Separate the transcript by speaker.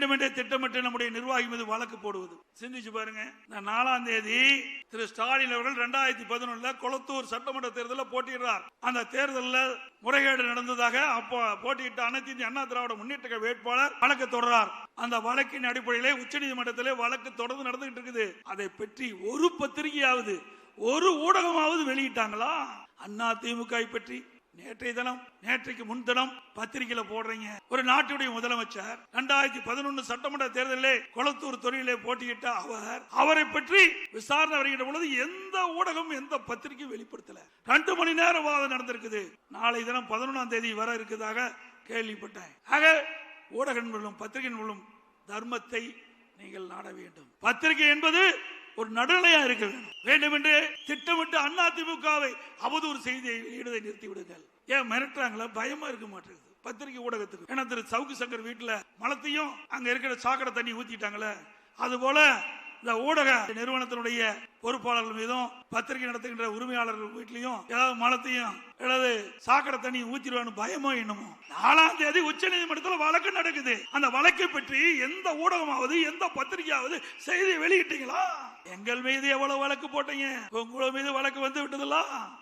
Speaker 1: வேண்டுமென்றே திட்டமிட்டு நம்முடைய நிர்வாகி மீது வழக்கு போடுவது. சிந்திச்சு பாருங்க. 4ஆம் தேதி திரு ஸ்டாலின் அவர்கள் 2011 கொளத்தூர் சட்டமன்ற தேர்தலில் போட்டியிடுறார். அந்த தேர்தலில் முறைகேடு நடந்ததாக அப்போ போட்டியிட்ட அனைத்து இந்திய அண்ணா திராவிட முன்னேற்ற வேட்பாளர் வழக்கு தொடர்றார். அந்த வழக்கின் அடிப்படையிலே உச்சநீதிமன்றத்திலே வழக்கு தொடர்ந்து நடந்துகிட்டு இருக்குது. அதை பற்றி ஒரு பத்திரிகையாவது ஒரு ஊடகமாவது வெளியிட்டாங்களா? அண்ணா திமுக பற்றி நேற்றைக்கு முன்தினம் பத்திரிகையில போடுறீங்க. ஒரு நாட்டுடைய முதலமைச்சர் 2011 சட்டமன்ற தேர்தலிலே கொளத்தூர் தொகுதியிலே போட்டியிட்ட அவரை பற்றி விசாரணை வருகின்ற பொழுது எந்த ஊடகம் எந்த பத்திரிகையும் வெளிப்படுத்தல. 2 மணி நேரம் வாதம் நடந்திருக்குது. நாளை தினம் 11ஆம் தேதி வர இருக்குதாக கேள்விப்பட்டேன். ஆக ஊடகங்களும் பத்திரிகைகளும் தர்மத்தை நீங்கள் நாட வேண்டும். பத்திரிகை என்பது ஒரு நடுநிலையா இருக்க வேண்டும் என்று திட்டமிட்டு அண்ணா திமுகவை அவதூறு செய்தியை வெளியிடுவதை நிறுத்தி விடுங்கள். ஏன் மிரட்டுறாங்களா? பயமா இருக்க மாட்டேங்குது பத்திரிகை ஊடகத்துக்கு. ஏன்னா திரு சவுக்கு சங்கர் வீட்டுல மலத்தையும் அங்க இருக்கிற சாக்கடை தண்ணி ஊத்திட்டாங்களே, அது போல இந்த ஊடக நிறுவனத்தினுடைய பொறுப்பாளர்கள் மீதும் பத்திரிகை நடத்துகின்ற உரிமையாளர்கள் வீட்டிலையும் ஏதாவது மலத்தையும் ஏதாவது சாக்கடை தண்ணி ஊத்திடுவான்னு பயமோ என்னமோ. 4ஆம் தேதி உச்ச நீதிமன்றத்தில் வழக்கு நடக்குது. அந்த வழக்கை பற்றி எந்த ஊடகமாவது எந்த பத்திரிகையாவது செய்தி வெளியிட்டீங்களா? எங்கள் மீது எவ்வளவு வழக்கு போட்டீங்க? உங்கள மீது வழக்கு வந்து விட்டதெல்லாம்